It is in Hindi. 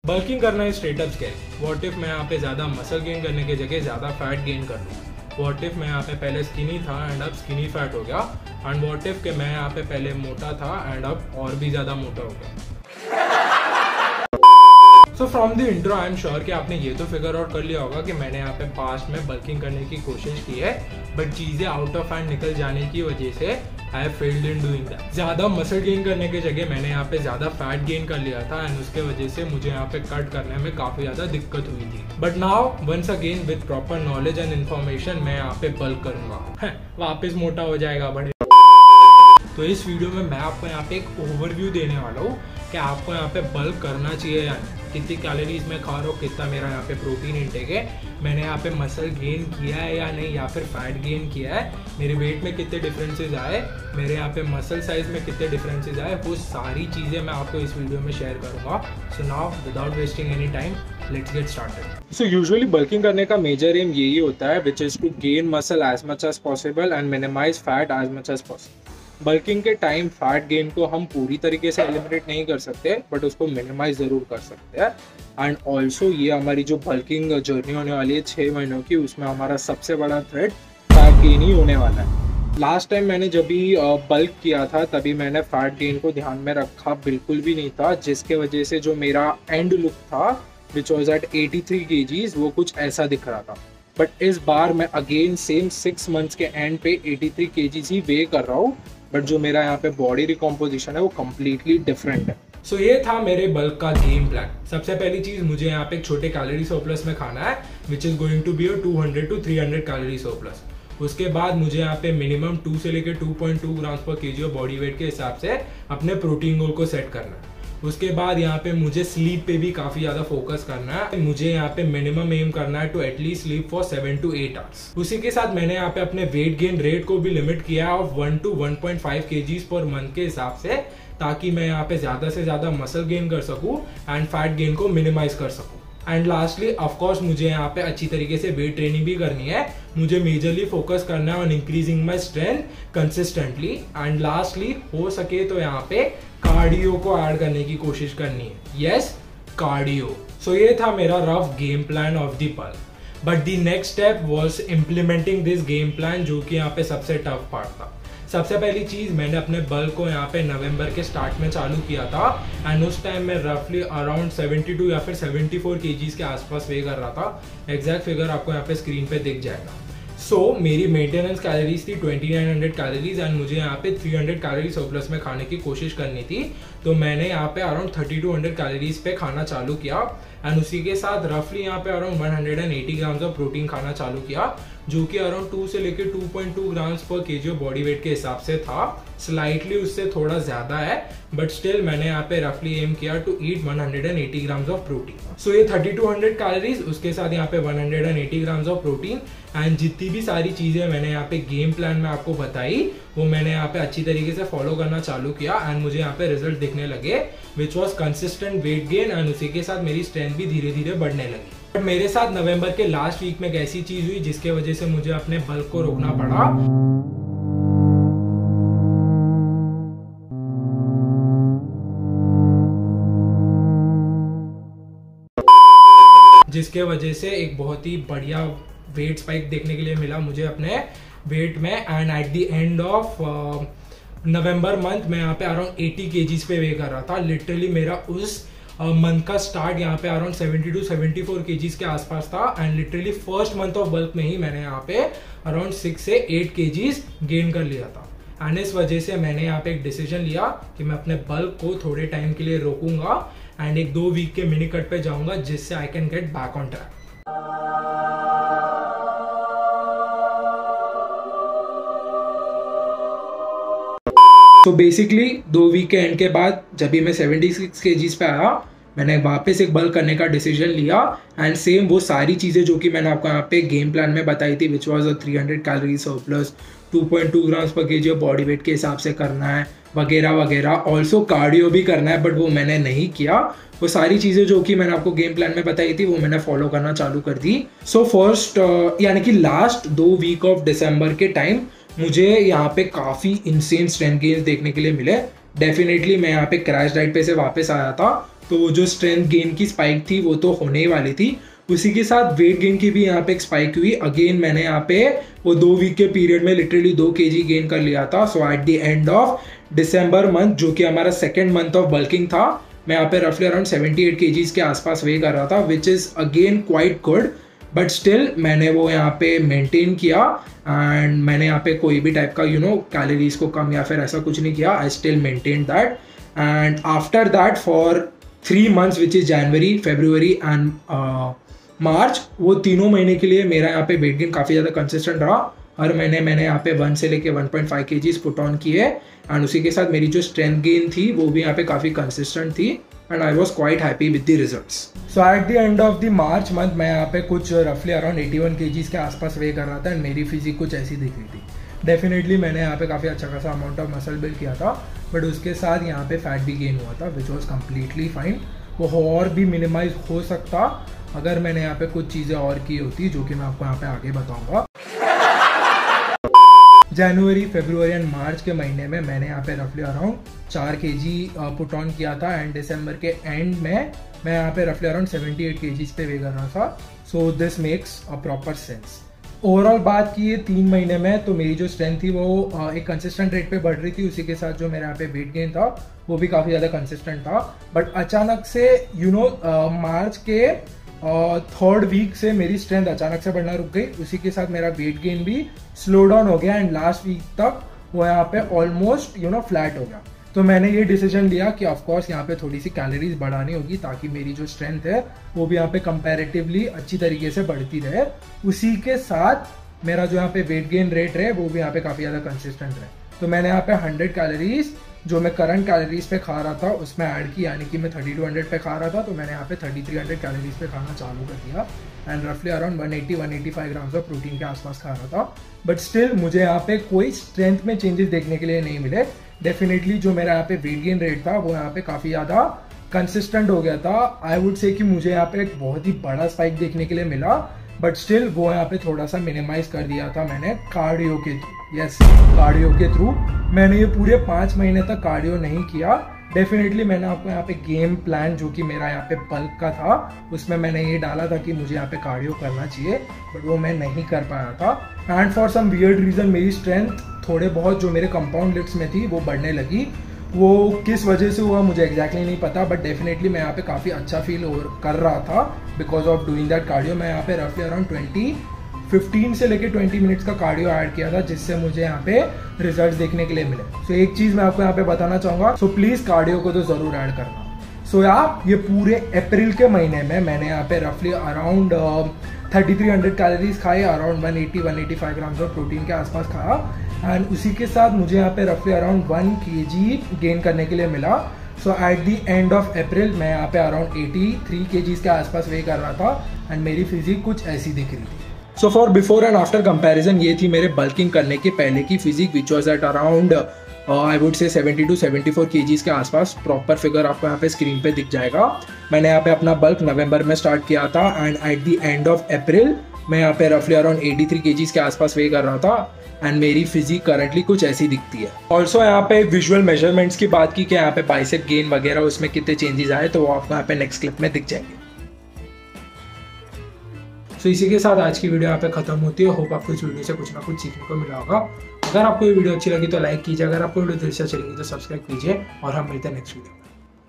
बल्किंग करना है straight up scary. What if मैं यहाँ पे ज़्यादा मसल गेन करने की जगह ज़्यादा फैट गेन कर लूँ। व्हाट इफ मैं यहाँ पे पहले स्किनी था एंड अब स्किनी फैट हो गया। एंड व्हाट इफ कि मैं यहाँ पे पहले मोटा था एंड अब और भी ज़्यादा मोटा हो गया। So from the intro I am sure कि आपने ये तो फिगर आउट कर लिया होगा कि मैंने यहाँ पे पास्ट में बल्किंग करने की कोशिश की है, बट चीज़ें आउट ऑफ हैंड निकल जाने की वजह से I have failed in doing that. ज़्यादा मसल गेन करने की जगह मैंने यहाँ पे ज़्यादा फैट गेन कर लिया था एंड उसके वजह से मुझे यहाँ पे कट करने में काफ़ी ज़्यादा दिक्कत हुई थी। But now once again with proper knowledge and information मैं यहाँ पे बल्क करूँगा, वापस मोटा हो जाएगा बड़े। तो इस वीडियो में मैं आपको यहाँ पे एक ओवरव्यू देने वाला हूँ कि आपको यहाँ पे बल्क करना चाहिए या नहीं, कितनी कैलोरीज मैं खा रहा हूँ, कितना मेरा यहाँ पे प्रोटीन इंटेक है, मैंने यहाँ पे मसल गेन किया है या नहीं, या फिर फैट गेन किया है, मेरे वेट में कितने डिफरेंसेस आए, मेरे यहाँ पे मसल साइज में कितने डिफरेंसेस आए, वो सारी चीज़ें मैं आपको इस वीडियो में शेयर करूँगा। So now without wasting any time let's get started. So usually bulking करने का मेजर एम यही होता है which is to gain muscle as much as possible and minimise fat as much as possible. Bulking के टाइम फैट गेन को हम पूरी तरीके से एलिमिनेट नहीं कर सकते, बट उसको मिनिमाइज ज़रूर कर सकते हैं। एंड ऑल्सो ये हमारी जो बल्किंग जर्नी होने वाली है 6 महीनों की, उसमें हमारा सबसे बड़ा थ्रेड फैट गेन ही होने वाला है। लास्ट टाइम मैंने जब भी बल्क किया था तभी मैंने फैट गेन को ध्यान में रखा बिल्कुल भी नहीं था, जिसके वजह से जो मेरा एंड लुक था विच वॉज एट 83 kgs वो कुछ ऐसा दिख रहा था। बट इस बार मैं अगेन सेम 6 मंथ्स के एंड पे 83 kgs ही वे कर रहा हूँ, बट जो मेरा यहाँ पे बॉडी रिकॉम्पोजिशन है वो कम्प्लीटली डिफरेंट है। सो ये था मेरे बल्क का गेम प्लान। सबसे पहली चीज़ मुझे यहाँ पे एक छोटे कैलोरी सरप्लस में खाना है which is going to be 200 to 300 calorie surplus. उसके बाद मुझे यहाँ पे मिनिमम 2 से लेकर 2.2 ग्राम्स पर केजी ऑफ बॉडी वेट के हिसाब से अपने प्रोटीन गोल को सेट करना है। उसके बाद यहाँ पे मुझे स्लीप पे भी काफ़ी ज़्यादा फोकस करना है। मुझे यहाँ पे मिनिमम एम करना है to at least sleep for 7 to 8 hours. उसी के साथ मैंने यहाँ पे अपने वेट गेन रेट को भी लिमिट किया है of 1 to 1.5 kgs per month के हिसाब से, ताकि मैं यहाँ पे ज़्यादा से ज़्यादा मसल गेन कर सकूँ एंड फैट गेन को मिनिमाइज कर सकूँ। एंड लास्टली ऑफकोर्स मुझे यहाँ पे अच्छी तरीके से वेट ट्रेनिंग भी करनी है। मुझे मेजरली फोकस करना है on increasing my strength consistently. And lastly हो सके तो यहाँ पे कार्डियो को ऐड करने की कोशिश करनी है। Yes, cardio. सो ये था मेरा rough game plan of the bulk. But the next step was implementing this game plan, जो कि यहाँ पे सबसे टफ पार्ट था। सबसे पहली चीज़, मैंने अपने बल्क को यहाँ पे नवंबर के स्टार्ट में चालू किया था एंड उस टाइम मैं रफली अराउंड 72 या फिर 74 kgs के आसपास वे कर रहा था। एग्जैक्ट फिगर आपको यहाँ पे स्क्रीन पे दिख जाएगा। सो मेरी मेंटेनेंस कैलोरीज थी 2900 कैलोरीज एंड मुझे यहाँ पे 300 कैलोरी सरप्लस में खाने की कोशिश करनी थी। तो मैंने यहाँ पे अराउंड 3200 कैलोरीज पे खाना चालू किया एंड उसी के साथ रफली यहाँ पे अराउंड 180 ग्राम्स ऑफ प्रोटीन खाना चालू किया, जो कि अराउंड 2 से लेकर 2.2 ग्राम्स पर केजी ऑफ बॉडी वेट के हिसाब से था। स्लाइटली उससे थोड़ा ज़्यादा है, बट स्टिल मैंने यहाँ पे रफली एम किया to eat 180 grams of protein. So ये 3200 कैलोरीज, उसके साथ यहाँ पे 180 ग्राम्स ऑफ प्रोटीन एंड जितनी भी सारी चीज़ें मैंने यहाँ पे गेम प्लान में आपको बताई वो मैंने यहाँ पे अच्छी तरीके से फॉलो करना चालू किया एंड मुझे यहाँ पे रिजल्ट दिखने लगे which was consistent weight gain and उसी के साथ मेरी स्ट्रेंथ भी धीरे धीरे बढ़ने लगी। बट मेरे साथ नवंबर के लास्ट वीक में एक ऐसी चीज़ हुई जिसके वजह से मुझे अपने बल्क को रोकना पड़ा, जिसके वजह से एक बहुत ही बढ़िया वेट स्पाइक देखने के लिए मिला मुझे अपने वेट में। And eight the end of November month मैं यहाँ पे अराउंड 80 kgs पे वे कर रहा था। लिटरली मेरा उस मंथ का स्टार्ट यहाँ पे अराउंड 70 to 74 kgs के आसपास था and literally first month of bulk में ही मैंने यहाँ पे अराउंड 6 से 8 kgs गेन कर लिया था। एंड इस वजह से मैंने यहाँ पे एक डिसीजन लिया कि मैं अपने बल्क को थोड़े टाइम के लिए रोकूंगा एंड एक 2 वीक के मिनी कट पे जाऊंगा, जिससे I can get back on track. तो बेसिकली 2 वीक के एंड के बाद जब भी मैं 76 kgs पे आया, मैंने वापस एक बल्क करने का डिसीजन लिया एंड सेम वो सारी चीज़ें जो कि मैंने आपको यहाँ पे गेम प्लान में बताई थी which was 300 calorie surplus, 2.2 grams पर केजी ऑफ बॉडी वेट के हिसाब से करना है वगैरह वगैरह। ऑल्सो कार्डियो भी करना है, बट वो मैंने नहीं किया। वो सारी चीज़ें जो कि मैंने आपको गेम प्लान में बताई थी वो मैंने फॉलो करना चालू कर दी। सो फर्स्ट यानी कि लास्ट 2 वीक ऑफ दिसंबर के टाइम मुझे यहाँ पे काफ़ी इंसेन स्ट्रेंथ गेन्स देखने के लिए मिले। डेफिनेटली मैं यहाँ पे क्रैश डाइट पे से वापस आया था तो वो जो स्ट्रेंथ गेन की स्पाइक थी वो तो होने ही वाली थी, उसी के साथ वेट गेन की भी यहाँ पे एक स्पाइक हुई। अगेन मैंने यहाँ पे वो 2 वीक के पीरियड में लिटरली 2 kg गेन कर लिया था। So at the end of December month, जो कि हमारा सेकेंड मंथ ऑफ बल्किंग था, मैं यहाँ पे रफली अराउंड 78 kgs के आसपास वेट कर रहा था, which is again quite good. But still मैंने वो यहाँ पे मेंटेन किया एंड मैंने यहाँ पे कोई भी टाइप का कैलोरीज को कम या फिर ऐसा कुछ नहीं किया। I still maintain that and after that for 3 months which is January, February and March, वो तीनों महीने के लिए मेरा यहाँ पे वेट गेन काफ़ी ज़्यादा कंसिस्टेंट रहा। हर महीने मैंने यहाँ पे 1 से लेके 1.5 kgs पुट ऑन किए एंड उसी के साथ मेरी जो स्ट्रेंथ गेन थी वो भी यहाँ पे काफ़ी कंसिस्टेंट थी and I was quite happy with the results. So at the end of the March month मैं यहाँ पे कुछ रफली अराउंड 81 kgs के आसपास वे कर रहा था एंड मेरी फिजिक कुछ ऐसी दिख रही थी। डेफिनेटली मैंने यहाँ पे काफ़ी अच्छा खासा अमाउंट ऑफ मसल बिल्ड किया था, बट उसके साथ यहाँ पे फैट भी गेन हुआ था विच वॉज कम्प्लीटली फाइन। वो और भी मिनिमाइज हो सकता अगर मैंने यहाँ पे कुछ चीज़ें और की होती, जो कि मैं आपको यहाँ पे आगे बताऊंगा। जनवरी, फरवरी एंड मार्च के महीने में मैंने यहाँ पे रफली अराउंड 4 kg पुट ऑन किया था एंड दिसंबर के एंड में मैं यहाँ पे रफली अराउंड 78 kgs पे वे कर रहा था। So this makes a proper sense. Overall बात की ये 3 महीने में, तो मेरी जो स्ट्रेंथ थी वो एक कंसिस्टेंट रेट पे बढ़ रही थी, उसी के साथ जो मेरे यहाँ पे वेट गेन था वो भी काफ़ी ज़्यादा कंसिस्टेंट था। बट अचानक से मार्च के 3rd वीक से मेरी स्ट्रेंथ अचानक से बढ़ना रुक गई, उसी के साथ मेरा वेट गेन भी स्लो डाउन हो गया एंड लास्ट वीक तक वो यहाँ पे ऑलमोस्ट फ्लैट हो गया। तो मैंने ये डिसीजन लिया कि ऑफकोर्स यहाँ पे थोड़ी सी कैलोरीज बढ़ानी होगी ताकि मेरी जो स्ट्रेंथ है वो भी यहाँ पे कंपैरेटिवली अच्छी तरीके से बढ़ती रहे, उसी के साथ मेरा जो यहाँ पे वेट गेन रेट रहे वो भी यहाँ पे काफ़ी ज़्यादा कंसिस्टेंट रहे। तो मैंने यहाँ पे 100 कैलोरीज जो मैं करंट कैलोरीज पे खा रहा था उसमें ऐड की, यानी कि मैं 3200 पे खा रहा था तो मैंने यहाँ पे 3300 कैलोरीज पे खाना चालू कर दिया एंड रफली अराउंड 180-185 ग्राम्स ऑफ प्रोटीन के आसपास खा रहा था। बट स्टिल मुझे यहाँ पे कोई स्ट्रेंथ में चेंजेस देखने के लिए नहीं मिले। डेफिनेटली जो मेरा यहाँ पे वेट गेन रेट था वो यहाँ पे काफ़ी ज़्यादा कंसिस्टेंट हो गया था। आई वुड से कि मुझे यहाँ पे एक बहुत ही बड़ा स्पाइक देखने के लिए मिला, बट स्टिल वो यहाँ पे थोड़ा सा मिनिमाइज कर दिया था मैंने कार्डियो के थ्रू। यस, कार्डियो के थ्रू मैंने ये पूरे 5 महीने तक कार्डियो नहीं किया। डेफिनेटली मैंने आपको यहाँ पे गेम प्लान जो कि मेरा यहाँ पे बल्क का था उसमें मैंने ये डाला था कि मुझे यहाँ पे कार्डियो करना चाहिए, बट वो मैं नहीं कर पाया था and for some weird reason मेरी स्ट्रेंथ थोड़े बहुत जो मेरे कंपाउंड लिफ्ट्स में थी वो बढ़ने लगी। वो किस वजह से हुआ मुझे एग्जैक्टली नहीं पता, बट डेफिनेटली मैं यहाँ पे काफ़ी अच्छा फील कर रहा था because of doing that cardio. मैं यहाँ पे रफली अराउंड 15 से लेके 20 मिनट्स का कार्डियो ऐड किया था जिससे मुझे यहाँ पे रिजल्ट्स देखने के लिए मिले। सो एक चीज़ मैं आपको यहाँ पे बताना चाहूँगा, सो प्लीज़ कार्डियो को तो ज़रूर ऐड करना। सो ये पूरे अप्रैल के महीने में मैंने यहाँ पे रफली अराउंड 3300 कैलोरीज खाए, अराउंड 180-185 ग्राम्स ऑफ प्रोटीन के आसपास खाया एंड उसी के साथ मुझे यहाँ पे रफली अराउंड 1 kg गेन करने के लिए मिला। So at the end of April मैं यहाँ पे अराउंड 83 kgs के आसपास वे कर रहा था एंड मेरी फिजिक कुछ ऐसी दिख रही थी। So for before and after comparison ये थी मेरे बल्किंग करने के पहले की physique which was at around I would say 70-74 kgs के आसपास। प्रॉपर फिगर आपको यहाँ पे स्क्रीन पे दिख जाएगा। मैंने यहाँ पे अपना बल्क नवंबर में स्टार्ट किया था and eight the end of April मैं यहाँ पे रफली अराउंड 83 kgs के आसपास वे कर रहा था एंड मेरी फिजिक करंटली कुछ ऐसी दिखती है। ऑल्सो यहाँ पे विजुअल मेजरमेंट्स की बात की कि यहाँ पे बाइसेप गेन वगैरह उसमें कितने चेंजेस आए तो वो आपको यहाँ पे नेक्स्ट क्लिप में दिख जाएंगे। तो इसी के साथ आज की वीडियो यहाँ पे खत्म होती है। होप आपको इस वीडियो से कुछ ना कुछ सीखने को मिला होगा। अगर आपको ये वीडियो अच्छी लगी तो लाइक कीजिए, अगर आपको वीडियो दिलचस्प चलेगी तो सब्सक्राइब कीजिए और हम मिलते हैं नेक्स्ट वीडियो में।